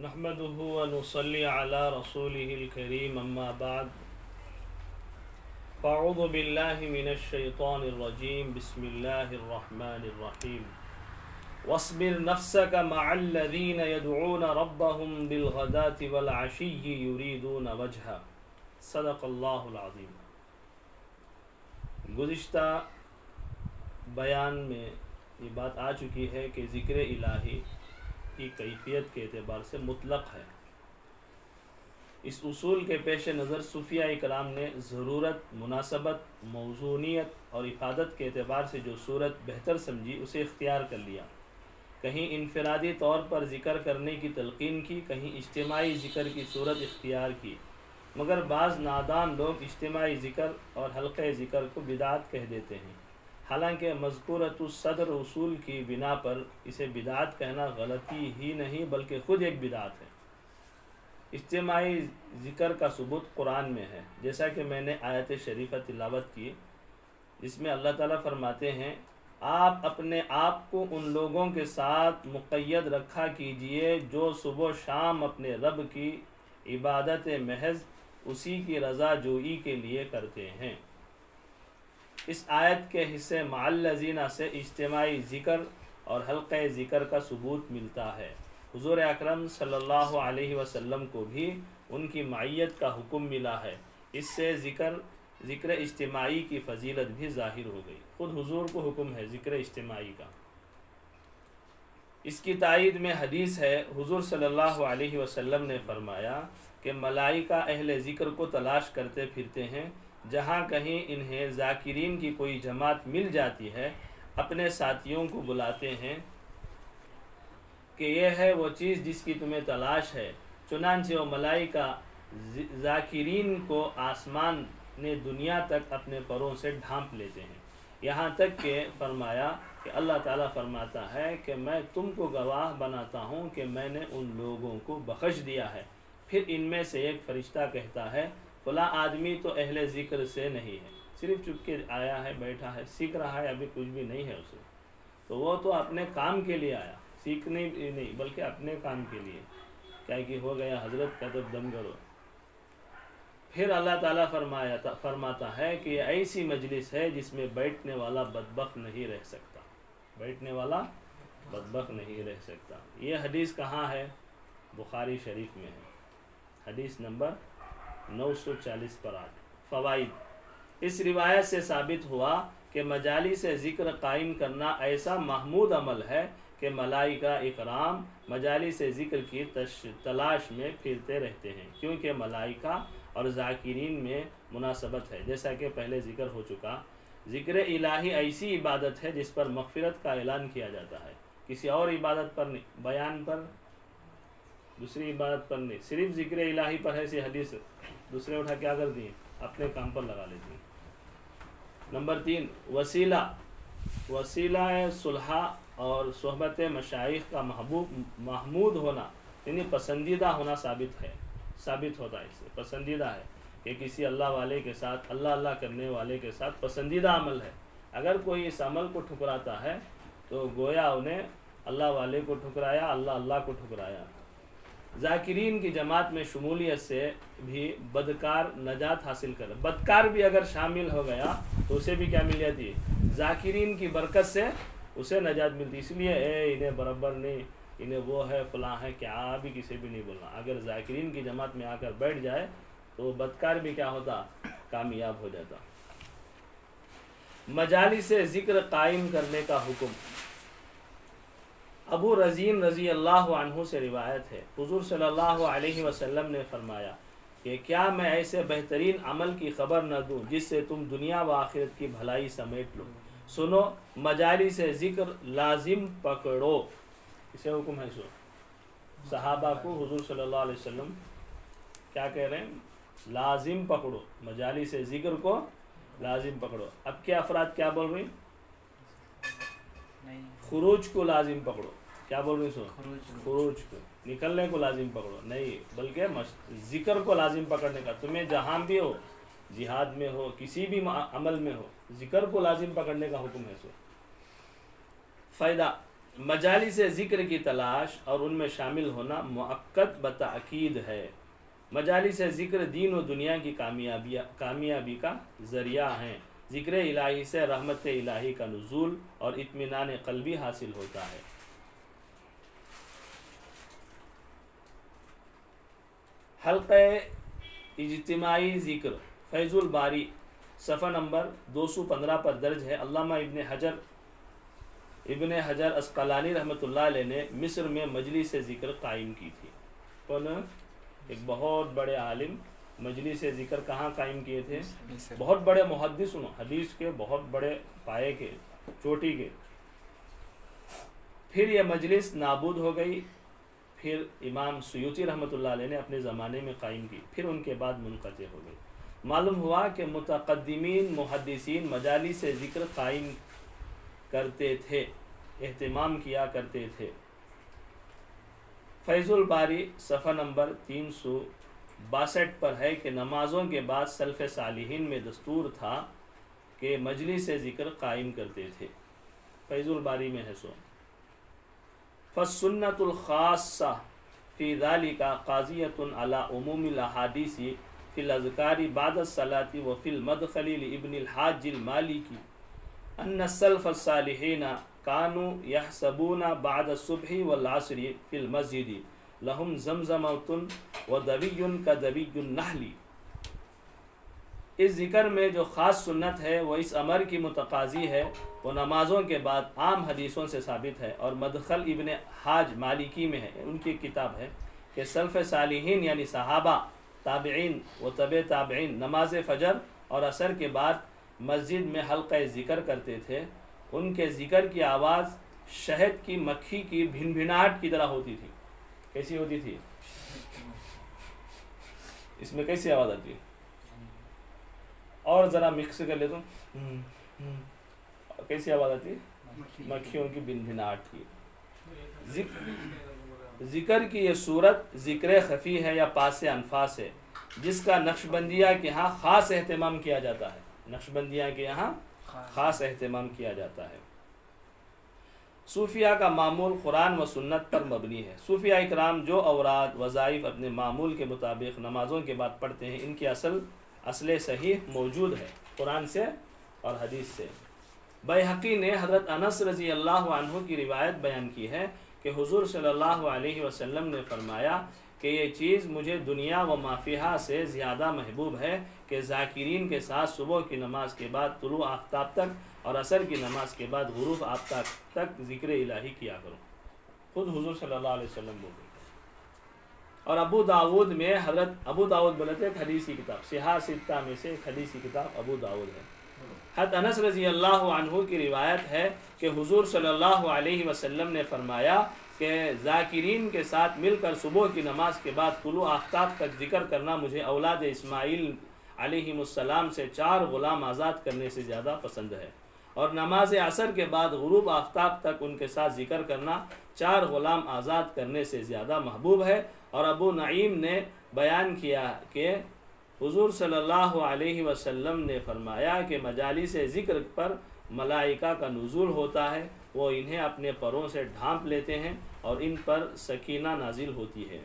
نحمده ونصلي على رسوله الكريم أما بعد فأعوذ بالله من الشيطان الرجيم بسم الله الرحمن الرحيم واصبر نفسك مع الذين يدعون ربهم بالغداة والعشي يريدون وجهه صدق اللہ العظیم۔ گزشتہ بیان میں یہ بات آ چکی ہے کہ ذکر الہی کی کیفیت کے اعتبار سے مطلق ہے۔ اس اصول کے پیش نظر صوفیہ کرام نے ضرورت، مناسبت، موزونیت اور افادت کے اعتبار سے جو صورت بہتر سمجھی اسے اختیار کر لیا۔ کہیں انفرادی طور پر ذکر کرنے کی تلقین کی، کہیں اجتماعی ذکر کی صورت اختیار کی، مگر بعض نادان لوگ اجتماعی ذکر اور حلقہ ذکر کو بدعت کہہ دیتے ہیں، حالانکہ مذکورۃ الصدر اصول کی بنا پر اسے بدعت کہنا غلطی ہی نہیں بلکہ خود ایک بدعت ہے۔ اجتماعی ذکر کا ثبوت قرآن میں ہے، جیسا کہ میں نے آیت شریفہ تلاوت کی، جس میں اللہ تعالیٰ فرماتے ہیں آپ اپنے آپ کو ان لوگوں کے ساتھ مقید رکھا کیجئے جو صبح و شام اپنے رب کی عبادت محض اسی کی رضا جوئی کے لیے کرتے ہیں۔ اس آیت کے حصے مع الذین سے اجتماعی ذکر اور حلقہ ذکر کا ثبوت ملتا ہے۔ حضور اکرم صلی اللہ علیہ وسلم کو بھی ان کی معیت کا حکم ملا ہے، اس سے ذکر اجتماعی کی فضیلت بھی ظاہر ہو گئی۔ خود حضور کو حکم ہے ذکر اجتماعی کا۔ اس کی تائید میں حدیث ہے، حضور صلی اللہ علیہ وسلم نے فرمایا کہ ملائکہ اہل ذکر کو تلاش کرتے پھرتے ہیں، جہاں کہیں انہیں ذاکرین کی کوئی جماعت مل جاتی ہے اپنے ساتھیوں کو بلاتے ہیں کہ یہ ہے وہ چیز جس کی تمہیں تلاش ہے، چنانچہ وہ ملائکہ ذاکرین کو آسمان نے دنیا تک اپنے پروں سے ڈھانپ لیتے ہیں، یہاں تک کہ فرمایا کہ اللہ تعالیٰ فرماتا ہے کہ میں تم کو گواہ بناتا ہوں کہ میں نے ان لوگوں کو بخش دیا ہے۔ پھر ان میں سے ایک فرشتہ کہتا ہے فلاں آدمی تو اہل ذکر سے نہیں ہے، صرف چپ کے آیا ہے، بیٹھا ہے، سیکھ رہا ہے، ابھی کچھ بھی نہیں ہے اسے، تو وہ تو اپنے کام کے لیے آیا، سیکھنے نہیں بلکہ اپنے کام کے لیے، کیا کہ ہو گیا حضرت کا تو دم کرو۔ پھر اللہ تعالیٰ فرماتا ہے کہ یہ ایسی مجلس ہے جس میں بیٹھنے والا بدبخت نہیں رہ سکتا، بیٹھنے والا بدبخت نہیں رہ سکتا۔ یہ حدیث کہاں ہے؟ بخاری شریف میں ہے، حدیث نمبر 940 پر آج۔ فوائد: اس روایت سے ثابت ہوا کہ مجالس ذکر قائم کرنا ایسا محمود عمل ہے کہ ملائکہ اکرام مجالس ذکر کی تلاش میں پھرتے رہتے ہیں، کیونکہ ملائکہ اور ذاکرین میں مناسبت ہے، جیسا کہ پہلے ذکر ہو چکا۔ ذکر الہی ایسی عبادت ہے جس پر مغفرت کا اعلان کیا جاتا ہے، کسی اور عبادت پر نہیں، بیان پر، دوسری عبادت پر نہیں، صرف ذکر الہی پر ہے۔ ایسی حدیث دوسرے اٹھا کیا کر دیے، اپنے کام پر لگا لیتے ہیں۔ نمبر 3، وسیلہ صلح اور صحبت مشائخ کا محمود ہونا، یعنی پسندیدہ ہونا ثابت ہوتا ہے، اس سے پسندیدہ ہے کہ کسی اللہ والے کے ساتھ، اللہ کرنے والے کے ساتھ پسندیدہ عمل ہے۔ اگر کوئی اس عمل کو ٹھکراتا ہے تو گویا انہیں اللہ والے کو ٹھکرایا، اللہ کو ٹھکرایا۔ ذاکرین کی جماعت میں شمولیت سے بھی بدکار نجات حاصل کر، بدکار بھی اگر شامل ہو گیا تو اسے بھی کیا مل جاتی ہے؟ ذاکرین کی برکت سے اسے نجات ملتی۔ اس لیے انہیں برابر نہیں، انہیں وہ ہے فلاں ہے، کیا بھی کسی بھی نہیں بولنا۔ اگر ذاکرین کی جماعت میں آ کر بیٹھ جائے تو بدکار بھی کیا ہوتا؟ کامیاب ہو جاتا۔ مجالس ذکر قائم کرنے کا حکم۔ ابو رزین رضی اللہ عنہ سے روایت ہے، حضور صلی اللہ علیہ وسلم نے فرمایا کہ کیا میں ایسے بہترین عمل کی خبر نہ دوں جس سے تم دنیا و آخرت کی بھلائی سمیٹ لو؟ سنو، مجالس ذکر لازم پکڑو، اسے حکم ہے۔ صحابہ کو حضور صلی اللہ علیہ وسلم کیا کہہ رہے ہیں؟ لازم پکڑو، مجالس ذکر کو لازم پکڑو۔ اب کے افراد کیا بول رہے ہیں؟ خروج کو لازم پکڑو۔ کیا بول رہے ہیں؟ خروج کو، نکلنے کو لازم پکڑو نہیں، بلکہ ذکر کو لازم پکڑنے کا۔ تمہیں جہاں بھی ہو، جہاد میں ہو، کسی بھی عمل میں ہو، ذکر کو لازم پکڑنے کا حکم ہے۔ فائدہ: مجالس ذکر کی تلاش اور ان میں شامل ہونا مؤکد بتاکید ہے۔ مجالس ذکر دین و دنیا کی کامیابی کا ذریعہ ہیں۔ ذکر الہی سے رحمت الہی کا نزول اور اطمینان قلبی حاصل ہوتا ہے۔ حلقہ اجتماعی ذکر فیض الباری صفحہ نمبر 215 پر درج ہے۔ علامہ ابن حجر اسقلانی رحمۃ اللہ علیہ نے مصر میں مجلس ذکر قائم کی تھی۔ کون؟ ایک بہت بڑے عالم مجلس ذکر کہاں قائم کیے تھے؟ بہت بڑے محدث حدیث کے، بہت بڑے پائے کے، چوٹی کے۔ پھر یہ مجلس نابود ہو گئی، پھر امام سیوطی رحمۃ اللہ علیہ نے اپنے زمانے میں قائم کی، پھر ان کے بعد منقطع ہو گئی۔ معلوم ہوا کہ متقدمین محدثین مجالس ذکر قائم کرتے تھے، اہتمام کیا کرتے تھے۔ فیض الباری صفحہ نمبر 362 پر ہے کہ نمازوں کے بعد سلف صالحین میں دستور تھا کہ مجلس ذکر قائم کرتے تھے۔ فیض الباری میں ہے سو فالسنة الخاصة في ذلك قاضية على عموم الأحاديث في الأذكار بعد الصلاة وفي المدخل لابن الحاج المالكي أن السلف الصالحين كانوا يحسبون بعد الصبح والعصر في المسجد لهم زمزمة ودبي كدبي النحل۔ اس ذکر میں جو خاص سنت ہے وہ اس امر کی متقاضی ہے، وہ نمازوں کے بعد عام حدیثوں سے ثابت ہے، اور مدخل ابن حاج مالکی میں ہے، ان کی کتاب ہے کہ سلف صالحین یعنی صحابہ، تابعین و تبع تابعین نماز فجر اور عصر کے بعد مسجد میں حلقہ ذکر کرتے تھے۔ ان کے ذکر کی آواز شہد کی مکھی کی بھنبھناہٹ کی طرح ہوتی تھی۔ کیسی ہوتی تھی؟ اس میں کیسی آواز آتی ہے؟ اور ذرا مکس کر لیتا ہوں، کیسی آواز آتی ہے؟ مکھیوں کی بھنبھناہٹ کی۔ ذکر کی یہ صورت ذکر خفی ہے یا پاس انفاس ہے، جس کا نقشبندیہ کے ہاں خاص اہتمام کیا جاتا ہے۔ نقشبندیہ کے یہاں خاص اہتمام کیا جاتا ہے۔ صوفیہ کا معمول قرآن و سنت پر مبنی ہے۔ صوفیہ اکرام جو اوراد وظائف اپنے معمول کے مطابق نمازوں کے بعد پڑھتے ہیں، ان کی اصل صحیح موجود ہے قرآن سے اور حدیث سے۔ بیہقی نے حضرت انس رضی اللہ عنہ کی روایت بیان کی ہے کہ حضور صلی اللہ علیہ وسلم نے فرمایا کہ یہ چیز مجھے دنیا و ما فیہا سے زیادہ محبوب ہے کہ ذاکرین کے ساتھ صبح کی نماز کے بعد طلوع آفتاب تک اور عصر کی نماز کے بعد غروب آفتاب تک ذکر الہی کیا کروں۔ خود حضور صلی اللہ علیہ وسلم بولتے۔ اور ابو داود میں حضرت ابو داود بولتے ایک حدیثی کتاب، صحاح ستہ میں سے ایک حدیثی کتاب ابو داود ہے۔ حضرت انس رضی اللہ عنہ کی روایت ہے کہ حضور صلی اللہ علیہ وسلم نے فرمایا کہ ذاکرین کے ساتھ مل کر صبح کی نماز کے بعد طلوع آفتاب تک ذکر کرنا مجھے اولاد اسماعیل علیہ السلام سے 4 غلام آزاد کرنے سے زیادہ پسند ہے، اور نماز عصر کے بعد غروب آفتاب تک ان کے ساتھ ذکر کرنا 4 غلام آزاد کرنے سے زیادہ محبوب ہے۔ اور ابو نعیم نے بیان کیا کہ حضور صلی اللہ علیہ وسلم نے فرمایا کہ مجالس ذکر پر ملائکہ کا نزول ہوتا ہے، وہ انہیں اپنے پروں سے ڈھانپ لیتے ہیں اور ان پر سکینہ نازل ہوتی ہے،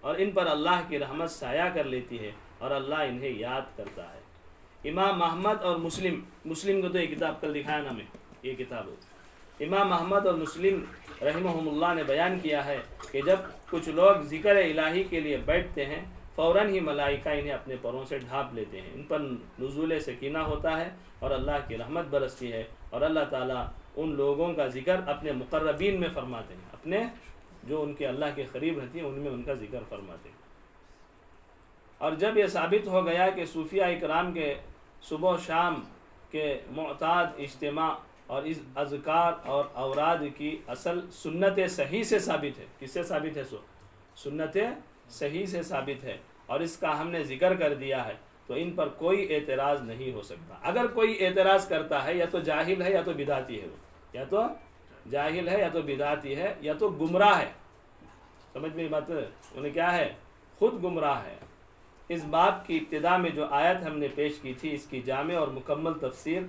اور ان پر اللہ کی رحمت سایہ کر لیتی ہے، اور اللہ انہیں یاد کرتا ہے۔ امام احمد اور مسلم کو تو یہ کتاب کل دکھایا نا میں، یہ کتاب ہے۔ امام احمد اور مسلم رحمہم اللہ نے بیان کیا ہے کہ جب کچھ لوگ ذکر الہی کے لیے بیٹھتے ہیں، فوراً ہی ملائکہ انہیں اپنے پروں سے ڈھانپ لیتے ہیں، ان پر نزول سکینہ ہوتا ہے اور اللہ کی رحمت برستی ہے، اور اللہ تعالیٰ ان لوگوں کا ذکر اپنے مقربین میں فرماتے ہیں، اپنے جو ان کے اللہ کے قریب رہتی ہیں ان میں ان کا ذکر فرماتے ہیں۔ اور جب یہ ثابت ہو گیا کہ صوفیہ اکرام کے صبح و شام کے معتاد اجتماع اور اس اذکار اور اوراد کی اصل سنت صحیح سے ثابت ہے، کس سے ثابت ہے؟ سنت صحیح سے ثابت ہے، اور اس کا ہم نے ذکر کر دیا ہے، تو ان پر کوئی اعتراض نہیں ہو سکتا۔ اگر کوئی اعتراض کرتا ہے یا تو جاہل ہے یا تو بدعتی ہے، وہ یا تو جاہل ہے یا تو بدعتی ہے یا تو گمراہ ہے۔ سمجھ میں بات؟ انہیں کیا ہے؟ خود گمراہ ہے۔ اس باب کی ابتدا میں جو آیت ہم نے پیش کی تھی، اس کی جامع اور مکمل تفسیر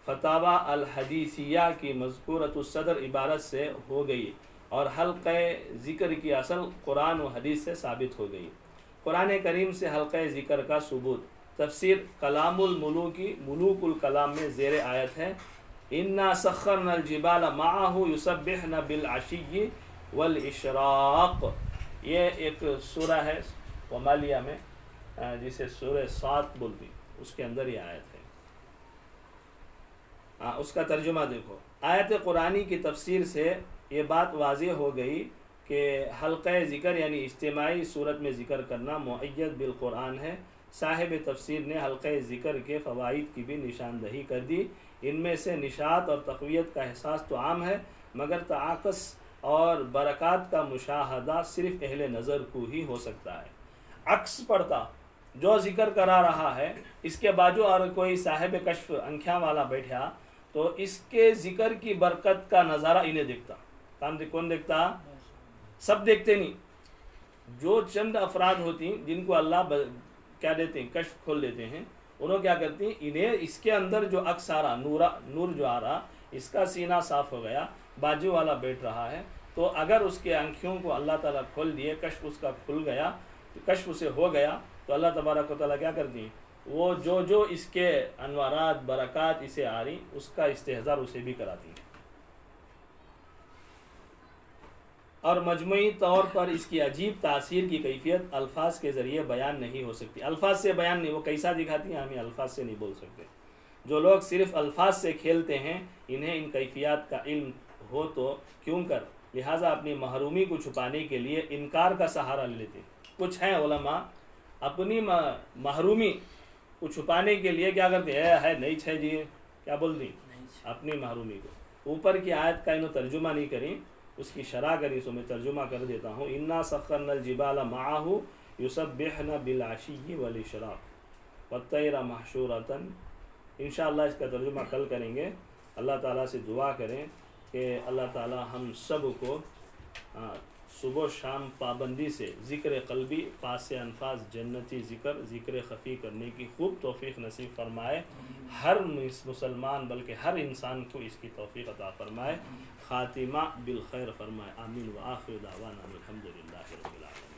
فتاوی الحدیثیہ کی مذکورۃ الصدر عبارت سے ہو گئی اور حلقہ ذکر کی اصل قرآن و حدیث سے ثابت ہو گئی۔ قرآن کریم سے حلقہ ذکر کا ثبوت تفسیر کلام الملوکی ملوک الکلام میں زیر آیت ہے انا سخرنا الجبال معه یسبحن بالعشی والاشراق۔ یہ ایک سورہ ہے ومالیہ میں جسے سورہ سات بولتی، اس کے اندر یہ آیت ہے۔ اس کا ترجمہ دیکھو، آیت قرآنی کی تفسیر سے یہ بات واضح ہو گئی کہ حلقہ ذکر یعنی اجتماعی صورت میں ذکر کرنا مؤید بالقرآن ہے۔ صاحب تفسیر نے حلقہ ذکر کے فوائد کی بھی نشاندہی کر دی۔ ان میں سے نشاط اور تقویت کا احساس تو عام ہے، مگر تعاقص اور برکات کا مشاہدہ صرف اہل نظر کو ہی ہو سکتا ہے۔ عکس پڑتا جو ذکر کرا رہا ہے، اس کے باجو اور کوئی صاحب کشف انکھیاں والا بیٹھا تو اس کے ذکر کی برکت کا نظارہ انہیں دیکھتا۔ کون دیکھتا؟ سب دیکھتے نہیں، جو چند افراد ہوتی جن کو اللہ کیا دیتے ہیں، کشف کھول دیتے ہیں، انہوں کیا کرتی ہیں، انہیں اس کے اندر جو عکس آ رہا، نور جو آ رہا، اس کا سینہ صاف ہو گیا، باجو والا بیٹھ رہا ہے، تو اگر اس کے آنکھوں کو اللہ تعالیٰ کھول دیے، کشف اس کا کھل گیا، کشف اسے ہو گیا، تو اللہ تبارک و تعالیٰ کیا کرتی ہیں، وہ جو اس کے انوارات برکات اسے آ رہی، اس کا استحضار اسے بھی کراتی ہیں۔ اور مجموعی طور پر اس کی عجیب تاثیر کی کیفیت الفاظ کے ذریعے بیان نہیں ہو سکتی۔ الفاظ سے بیان نہیں، وہ کیسا دکھاتی ہیں، ہمیں الفاظ سے نہیں بول سکتے۔ جو لوگ صرف الفاظ سے کھیلتے ہیں، انہیں ان کیفیات کا علم ہو تو کیوں کر، لہٰذا اپنی محرومی کو چھپانے کے لیے انکار کا سہارا لے لیتے ہیں۔ کچھ ہیں علماء اپنی محرومی کو چھپانے کے لیے کیا کرتے ہیں، ہے نہیں چھ جی، کیا بولتی اپنی محرومی کو۔ اوپر کی آیت کا انہوں ترجمہ نہیں کریں، اس کی شرح کری، سو میں ترجمہ کر دیتا ہوں۔ انا سخرنا الجبال معه یسبحن بالعشی والاشراق والطیر محشورۃ۔ انشاءاللہ اس کا ترجمہ کل کریں گے۔ اللہ تعالیٰ سے دعا کریں کہ اللہ تعالیٰ ہم سب کو صبح و شام پابندی سے ذکر قلبی، پاس انفاس جنتی ذکر خفی کرنے کی خوب توفیق نصیب فرمائے۔ ہر مسلمان بلکہ ہر انسان کو اس کی توفیق عطا فرمائے، خاتمہ بالخیر فرمائے، آمین۔ وآخر دعوانا الحمدللہ رب العالمین۔